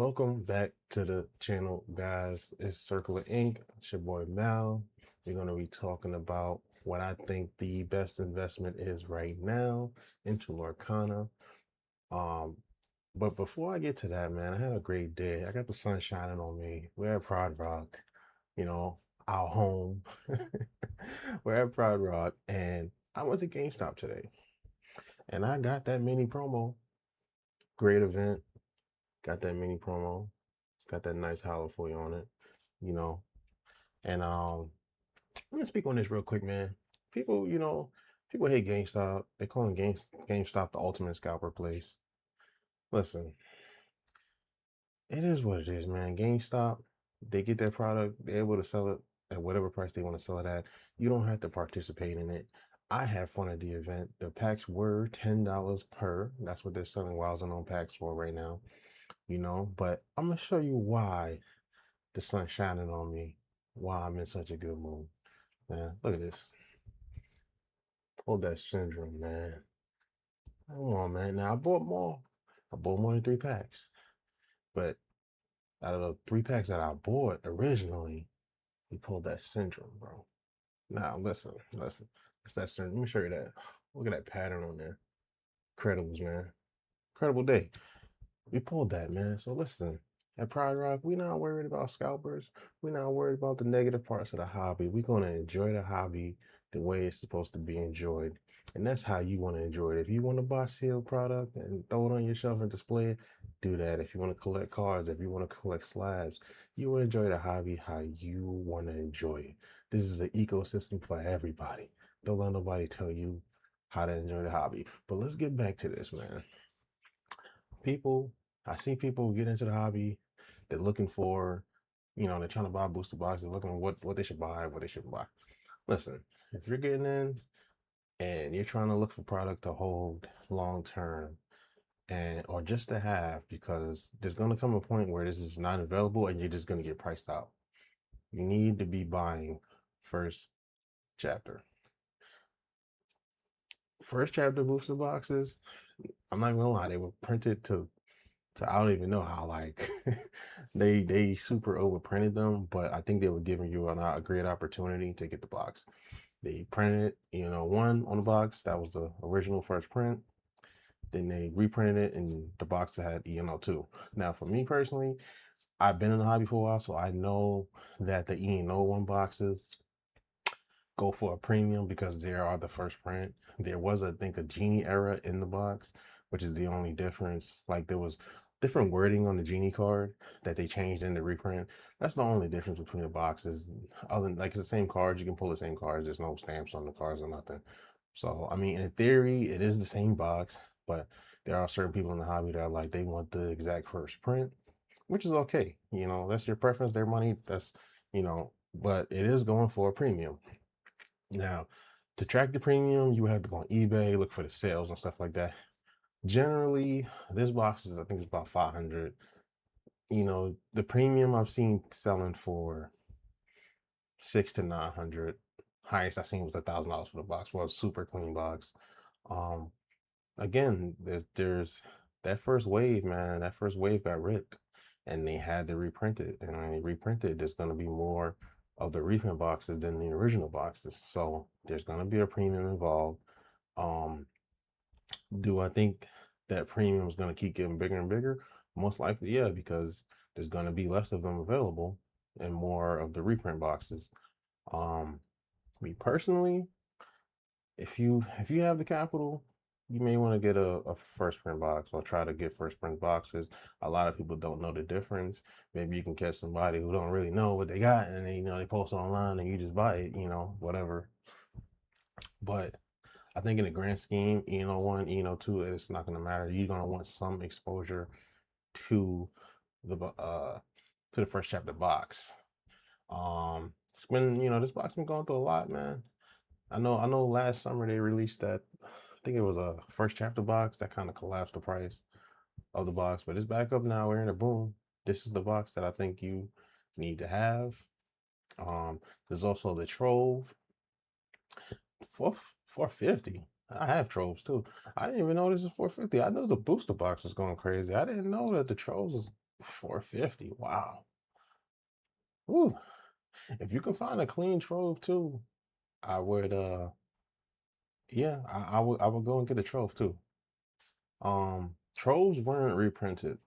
Welcome back to the channel, guys. It's Circular Ink. It's your boy Mal. We're going to be talking about what I think the best investment is right now into Lorcana. Um, but before I get to that, man, I had a great day. I got the sun shining on me. We're at Pride Rock, you know, our home. We're at Pride Rock, and I went to GameStop today, and I got that mini promo. Great event. Got that mini promo. It's got that nice hollow foil on it, you know. And let me speak on this real quick, man. People, people hate GameStop. They call GameStop the ultimate scalper place. Listen, it is what it is, man. GameStop, they get their product, they're able to sell it at whatever price they want to sell it at. You don't have to participate in it. I had fun at the event. The packs were $10 per. That's what they're selling Wilds on packs for right now, But I'm gonna show you why the sun's shining on me, why I'm in such a good mood. Man, look at this. Pull that syndrome, man. Come on, man. Now I bought more. I bought more than 3 packs. But out of the 3 packs that I bought originally, we pulled that syndrome, bro. Now listen. It's that syndrome. Let me show you that. Look at that pattern on there. Incredibles, man. Incredible day. We pulled that, man. So listen, at Pride Rock, we're not worried about scalpers. We're not worried about the negative parts of the hobby. We're going to enjoy the hobby the way it's supposed to be enjoyed. And that's how you want to enjoy it. If you want to buy sealed product and throw it on your shelf and display it, do that. If you want to collect cards, if you want to collect slabs, you will enjoy the hobby how you want to enjoy it. This is an ecosystem for everybody. Don't let nobody tell you how to enjoy the hobby. But let's get back to this, man. People, I see people get into the hobby. They're looking for, they're trying to buy booster box. They're looking at what they should buy, what they shouldn't buy. Listen, if you're getting in and you're trying to look for product to hold long term and or just to have, because there's going to come a point where this is not available and you're just going to get priced out. You need to be buying first chapter. First chapter booster boxes, I'm not gonna lie, they were printed to I don't even know how, like, they super overprinted them, but I think they were giving you a great opportunity to get the box. They printed, one on the box that was the original first print. Then they reprinted it, and the box had ENO2. Now, for me personally, I've been in the hobby for a while, so I know that the ENO1 boxes go for a premium because they are the first print. There was, I think, a Genie era in the box, which is the only difference. Like, there was different wording on the Genie card that they changed in the reprint. That's the only difference between the boxes. Other than, like, it's the same cards. You can pull the same cards. There's no stamps on the cards or nothing. So, I mean, in theory, it is the same box, but there are certain people in the hobby that are like, they want the exact first print, which is okay. That's your preference, their money. But it is going for a premium. Now, to track the premium, you would have to go on eBay, look for the sales and stuff like that. Generally, this box is, I think, it's about 500. The premium I've seen selling for 6 to 900. Highest I seen was $1,000 for the box. Well, super clean box. Um, Again, there's that first wave, man. That first wave got ripped, and they had to reprint it. And when they reprint it, there's going to be more of the reprint boxes than the original boxes. So there's going to be a premium involved. Um, do I think that premium is going to keep getting bigger and bigger? Most likely, yeah, because there's going to be less of them available and more of the reprint boxes. Um, Me personally, if you have the capital, you may want to get a first print box or try to get first print boxes. A lot of people don't know the difference. Maybe you can catch somebody who don't really know what they got, and they post online and you just buy it, whatever. But I think in the grand scheme, ENO1, ENO2, it's not gonna matter. You're gonna want some exposure to the first chapter box. It's been, this box been going through a lot, man. I know last summer they released that, I think it was a first chapter box that kind of collapsed the price of the box, but it's back up now. We're in a boom. This is the box that I think you need to have. There's also the Trove for 450. I have Troves too. I didn't even know this is 450. I know the booster box was going crazy. I didn't know that the Troves was 450. Wow. Ooh. If you can find a clean trove too, I would yeah, I would go and get a trove too. Troves weren't reprinted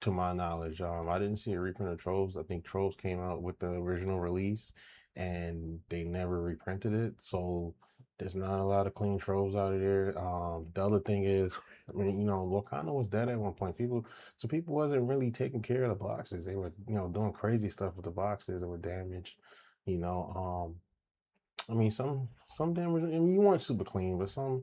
to my knowledge. I didn't see a reprint of Troves. I think Troves came out with the original release and they never reprinted it. So there's not a lot of clean Troves out of there. The other thing is, I mean, Lorcana was dead at one point. People wasn't really taking care of the boxes. They were, doing crazy stuff with the boxes that were damaged. You know, I mean, some damage. I mean, you weren't super clean, but some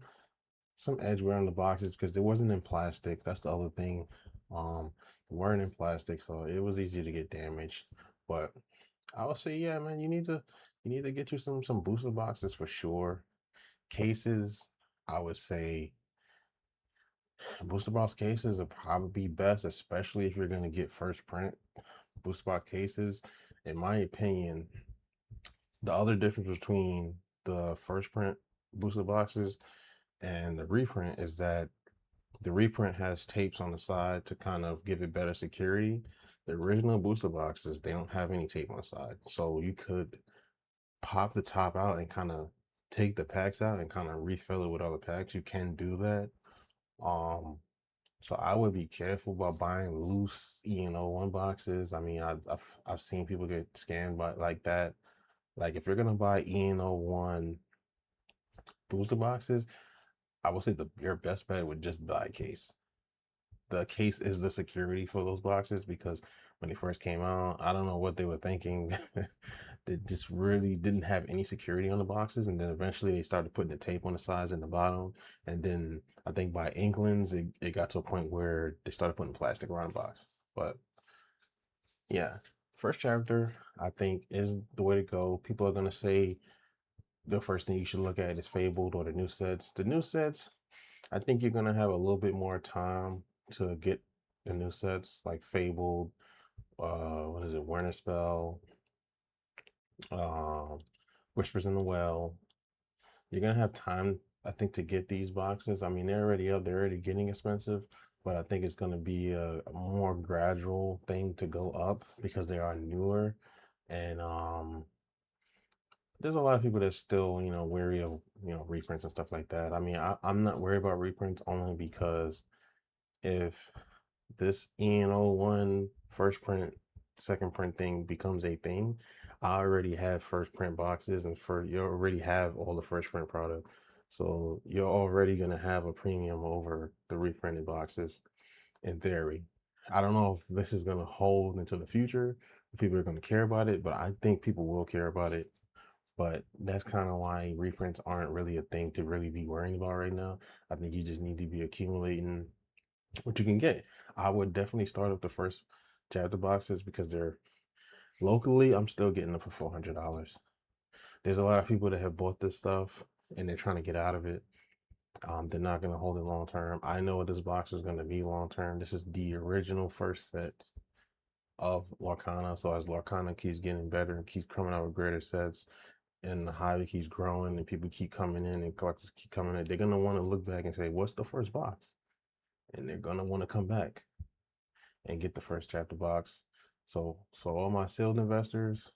edgeware on the boxes because it wasn't in plastic. That's the other thing. They weren't in plastic, so it was easy to get damaged. But I would say, yeah, man, you need to get you some booster boxes for sure. Cases, I would say booster box cases are probably best, especially if you're gonna get first print booster box cases. In my opinion, the other difference between the first print booster boxes and the reprint is that the reprint has tapes on the side to kind of give it better security. The original booster boxes, they don't have any tape on the side. So you could pop the top out and kind of take the packs out and kind of refill it with other packs. You can do that. Um, so I would be careful about buying loose ENO1 boxes. I mean, I've seen people get scammed by like that. Like if you're gonna buy ENO1 booster boxes, I would say your best bet would just buy a case. The case is the security for those boxes because when they first came out, I don't know what they were thinking. They just really didn't have any security on the boxes, and then eventually they started putting the tape on the sides and the bottom. And then I think by England's, it got to a point where they started putting plastic around the box. But yeah, first chapter I think is the way to go. People are gonna say the first thing you should look at is Fabled or the new sets. The new sets, I think you're gonna have a little bit more time to get the new sets like Fabled, what is it, Winter Spell, um, Whispers in the Well. You're gonna have time, I think, to get these boxes. I mean, they're already up, they're already getting expensive, but I think it's gonna be a more gradual thing to go up because they are newer. And there's a lot of people that's still, wary of, reprints and stuff like that. I mean, I'm not worried about reprints only because if this ENO1 first print, second print thing becomes a thing, I already have first print boxes and you already have all the first print product. So you're already gonna have a premium over the reprinted boxes in theory. I don't know if this is gonna hold into the future, if people are gonna care about it, but I think people will care about it. But that's kind of why reprints aren't really a thing to really be worrying about right now. I think you just need to be accumulating what you can get. I would definitely start up the first chapter boxes because they're locally, I'm still getting them for $400. There's a lot of people that have bought this stuff and they're trying to get out of it. They're not going to hold it long term. I know what this box is going to be long term. This is the original first set of Lorcana. So as Lorcana keeps getting better and keeps coming out with greater sets, and the hobby keeps growing and people keep coming in and collectors keep coming in, they're going to want to look back and say, what's the first box? And they're going to want to come back and get the first chapter box. So all my sealed investors,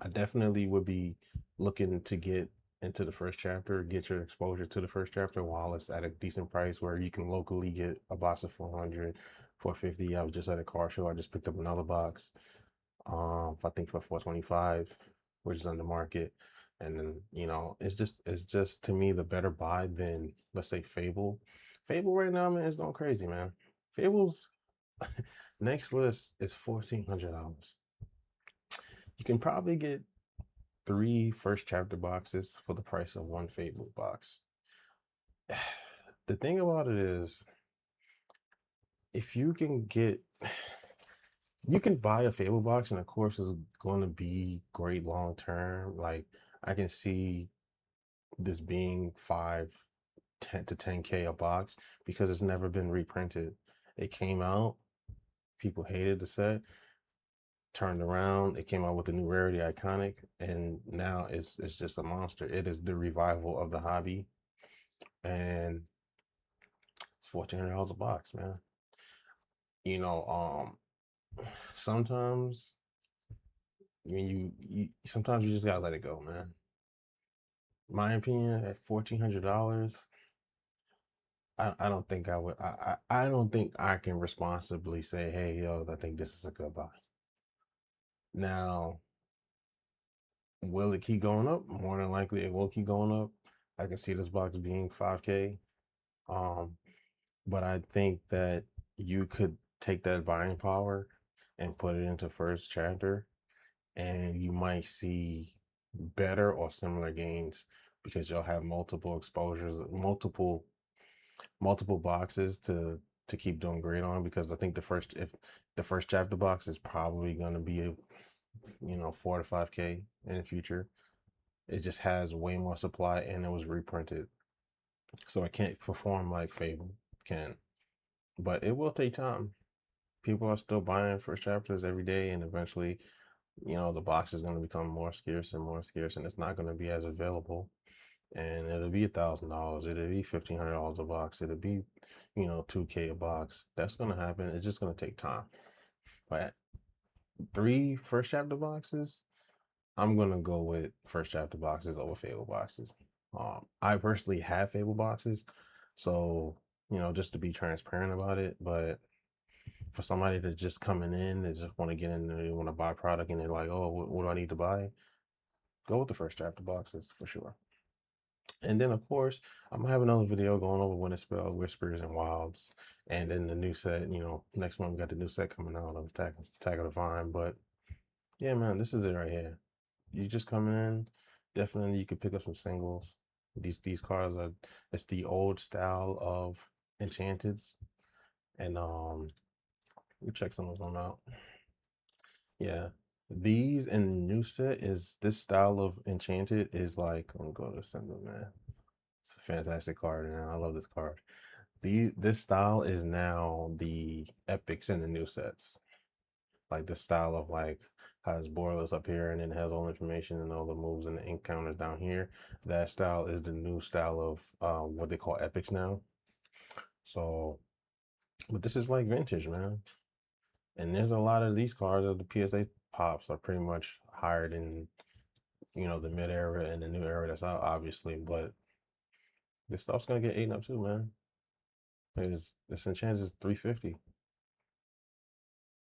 I definitely would be looking to get into the first chapter, get your exposure to the first chapter while it's at a decent price where you can locally get a box of 400, 450. I was just at a car show. I just picked up another box. I think for 425, which is on the market. And then, it's just to me the better buy than let's say Fable. Fable right now, man, is going crazy, man. Fable's next list is $1,400. You can probably get three first chapter boxes for the price of one Fable box. The thing about it is, if you can get, you can buy a Fable box, and of course, it's going to be great long term. Like, I can see this being 10 to 10K a box because it's never been reprinted. It came out, people hated the set, turned around. It came out with a new rarity iconic, and now it's just a monster. It is the revival of the hobby, and it's $1,400 a box, man. sometimes when you sometimes you just gotta let it go, man. My opinion, at $1,400, I don't think I would. I don't think I can responsibly say, hey, yo, I think this is a good buy. Now, will it keep going up? More than likely, it will keep going up. I can see this box being 5K. Um, but I think that you could take that buying power and put it into first chapter, and you might see better or similar gains because you'll have multiple exposures, multiple boxes to keep doing great on. Because I think if the first chapter box is probably going to be a 4 to 5K in the future. It just has way more supply and it was reprinted, so it can't perform like Fable can. But it will take time. People are still buying first chapters every day, and eventually, the box is going to become more scarce, and it's not going to be as available. And it'll be $1,000. It'll be $1,500 a box. It'll be, 2K a box. That's going to happen. It's just going to take time. But three first chapter boxes, I'm gonna go with first chapter boxes over Fable boxes. I personally have Fable boxes, so just to be transparent about it. But for somebody to just coming in, they just want to get in, they want to buy product, and they're like, "Oh, what do I need to buy?" Go with the first chapter boxes for sure. And then of course, I'm gonna have another video going over Winter Spell, Whispers, and Wilds, and then the new set. Next month we got the new set coming out of Attack of the Vine. But yeah, man, this is it right here. You just coming in, definitely you could pick up some singles. These cards are, it's the old style of enchanteds, and we check some of them out. Yeah, these in the new set is this style of enchanted is like, I'm gonna go to symbol, man. It's a fantastic card, man. I love this card. This style is now the epics in the new sets. Like the style of like has Borealis up here and then has all information and all the moves and the encounters down here. That style is the new style of what they call epics now. So, but this is like vintage, man. And there's a lot of these cards of the PSA pops are pretty much higher than the mid era and the new era that's out, obviously. But this stuff's gonna get eaten up too, man. This enchant is 350.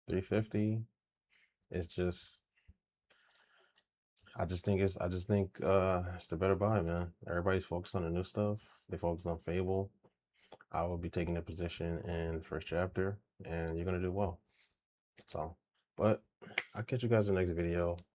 350. It's just I just think it's the better buy, man. Everybody's focused on the new stuff. They focus on Fable. I will be taking a position in first chapter, and you're gonna do well. So, but I'll catch you guys in the next video.